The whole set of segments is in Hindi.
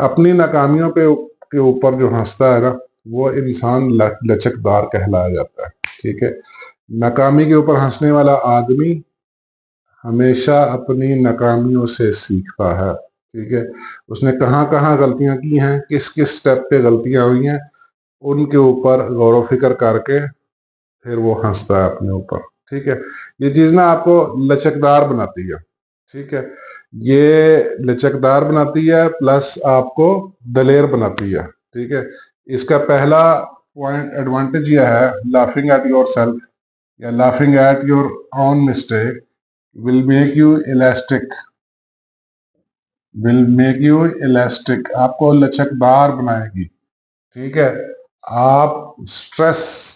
अपनी नाकामियों पे के ऊपर जो हंसता है ना, वो इंसान लचकदार कहलाया जाता है। ठीक है, नाकामी के ऊपर हंसने वाला आदमी हमेशा अपनी नाकामियों से सीखता है। ठीक है, उसने कहाँ कहाँ गलतियां की हैं, किस किस स्टेप पे गलतियां हुई हैं, उनके ऊपर गौर व फिक्र करके फिर वो हंसता है अपने ऊपर। ठीक है, ये चीज ना आपको लचकदार बनाती है। ठीक है, ये लचकदार बनाती है प्लस आपको दलेर बनाती है। ठीक है, इसका पहला पॉइंट एडवांटेज यह है, लाफिंग एट योर सेल्फ या laughing at your own mistake will make you elastic, आपको लचकदार बनाएगी। ठीक है, आप स्ट्रेस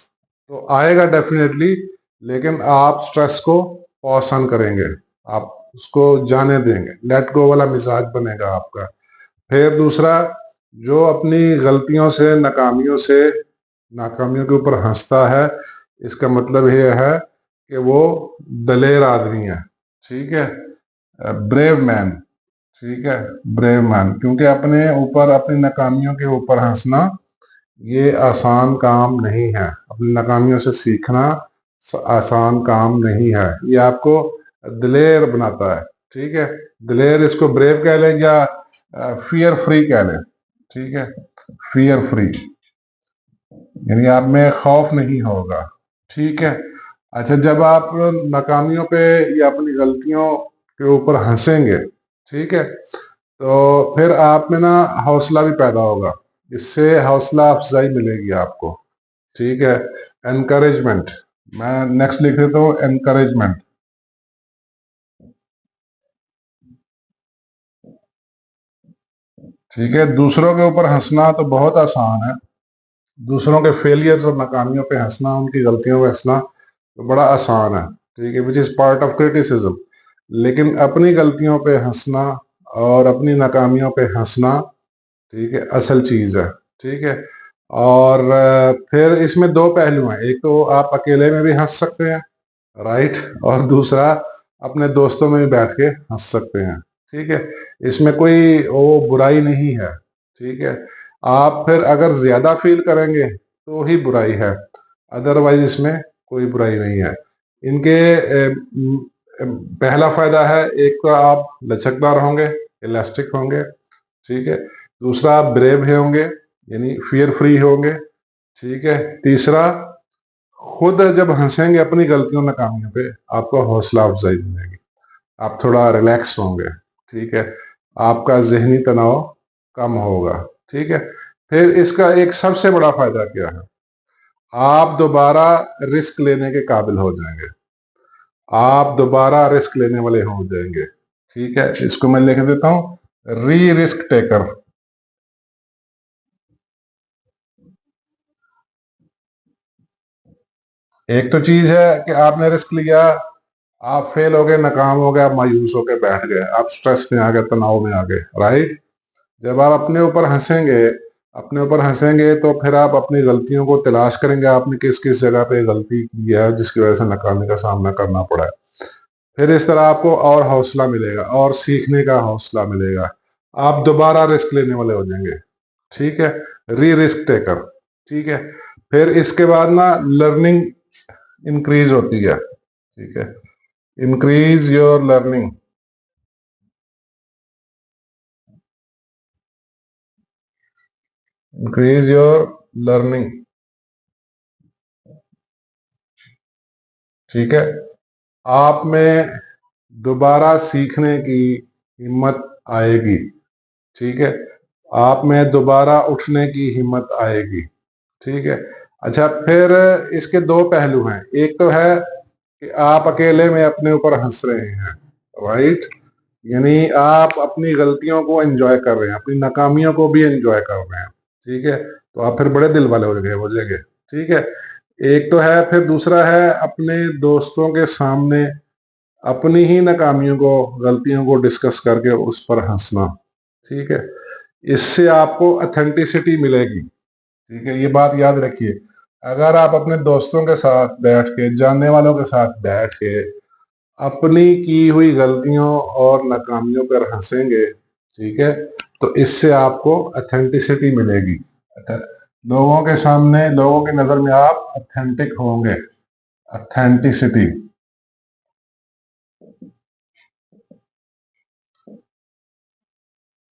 तो आएगा डेफिनेटली, लेकिन आप स्ट्रेस को पॉसन करेंगे, आप उसको जाने देंगे, लेट गो वाला मिजाज बनेगा आपका। फिर दूसरा, जो अपनी गलतियों से नाकामियों के ऊपर हंसता है, इसका मतलब ये है कि वो दलेर आदमी है। ठीक है, ब्रेव मैन। ठीक है, ब्रेव मैन, क्योंकि अपने ऊपर अपनी नाकामियों के ऊपर हंसना ये आसान काम नहीं है। अपनी नाकामियों से सीखना आसान काम नहीं है, ये आपको दिलेर बनाता है। ठीक है, दिलेर, इसको ब्रेव कह लें या फियर फ्री कह लें। ठीक है, फियर फ्री यानी आप में खौफ नहीं होगा। ठीक है, अच्छा, जब आप नाकामियों पे या अपनी गलतियों के ऊपर हंसेंगे, ठीक है, तो फिर आप में ना हौसला भी पैदा होगा, इससे हौसला अफजाई मिलेगी आपको। ठीक है, एनकरेजमेंट, मैं नेक्स्ट लिख देता हूँ, एनकरेजमेंट। ठीक है, दूसरों के ऊपर हंसना तो बहुत आसान है, दूसरों के फेलियर्स और नाकामियों पे हंसना, उनकी गलतियों पे हंसना तो बड़ा आसान है। ठीक है, which is part of criticism. लेकिन अपनी गलतियों पे हंसना और अपनी नाकामियों पे हंसना, ठीक है, असल चीज है। ठीक है, और फिर इसमें दो पहलू हैं, एक तो आप अकेले में भी हंस सकते हैं, राइट, और दूसरा अपने दोस्तों में भी बैठ के हंस सकते हैं। ठीक है, इसमें कोई वो बुराई नहीं है। ठीक है, आप फिर अगर ज्यादा फील करेंगे तो ही बुराई है, अदरवाइज इसमें कोई बुराई नहीं है। इनके पहला फायदा है, एक तो आप लचकदार होंगे, इलास्टिक होंगे। ठीक है, दूसरा आप ब्रेव होंगे यानी फियर फ्री होंगे। ठीक है, तीसरा, खुद जब हंसेंगे अपनी गलतियों नाकामियों पे, आपको हौसला अफजाई मिलेगी, आप थोड़ा रिलैक्स होंगे। ठीक है, आपका जहनी तनाव कम होगा। ठीक है, फिर इसका एक सबसे बड़ा फायदा क्या है, आप दोबारा रिस्क लेने के काबिल हो जाएंगे, आप दोबारा रिस्क लेने वाले हो जाएंगे। ठीक है, इसको मैं लिख देता हूं, री रिस्क टेकर। एक तो चीज है कि आपने रिस्क लिया, आप फेल हो गए, नाकाम हो गए, आप मायूस होकर बैठ गए, आप स्ट्रेस में आ गए, तनाव में आ गए, राइट। जब आप अपने ऊपर हंसेंगे तो फिर आप अपनी गलतियों को तलाश करेंगे, आपने किस किस जगह पे गलती की है जिसकी वजह से नाकामी का सामना करना पड़ा है। फिर इस तरह आपको और हौसला मिलेगा और सीखने का हौसला मिलेगा, आप दोबारा रिस्क लेने वाले हो जाएंगे। ठीक है, री रिस्क टेकर। ठीक है, फिर इसके बाद ना लर्निंग इंक्रीज होती है। ठीक है, increase your learning, increase your learning. ठीक है, आप में दोबारा सीखने की हिम्मत आएगी। ठीक है, आप में दोबारा उठने की हिम्मत आएगी। ठीक है, अच्छा, फिर इसके दो पहलू हैं, एक तो है कि आप अकेले में अपने ऊपर हंस रहे हैं, राइट, यानी आप अपनी गलतियों को एंजॉय कर रहे हैं, अपनी नाकामियों को भी एंजॉय कर रहे हैं। ठीक है, तो आप फिर बड़े दिल वाले हो जाएंगे। ठीक है, एक तो है, फिर दूसरा है अपने दोस्तों के सामने अपनी ही नाकामियों को, गलतियों को डिस्कस करके उस पर हंसना। ठीक है, इससे आपको ऑथेंटिसिटी मिलेगी। ठीक है, ये बात याद रखिए, अगर आप अपने दोस्तों के साथ बैठ के, जानने वालों के साथ बैठ के अपनी की हुई गलतियों और नाकामियों पर हंसेंगे, ठीक है, तो इससे आपको ऑथेंटिसिटी मिलेगी। लोगों के सामने, लोगों की नजर में आप ऑथेंटिक होंगे। ऑथेंटिसिटी,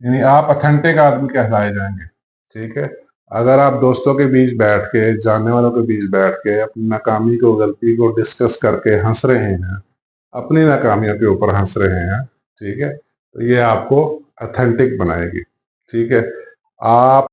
यानी आप ऑथेंटिक आदमी कहलाए जाएंगे। ठीक है। अगर आप दोस्तों के बीच बैठ के, जानने वालों के बीच बैठ के अपनी नाकामी को, गलती को डिस्कस करके हंस रहे हैं, अपनी नाकामियों के ऊपर हंस रहे हैं, ठीक है, तो ये आपको ऑथेंटिक बनाएगी। ठीक है। आप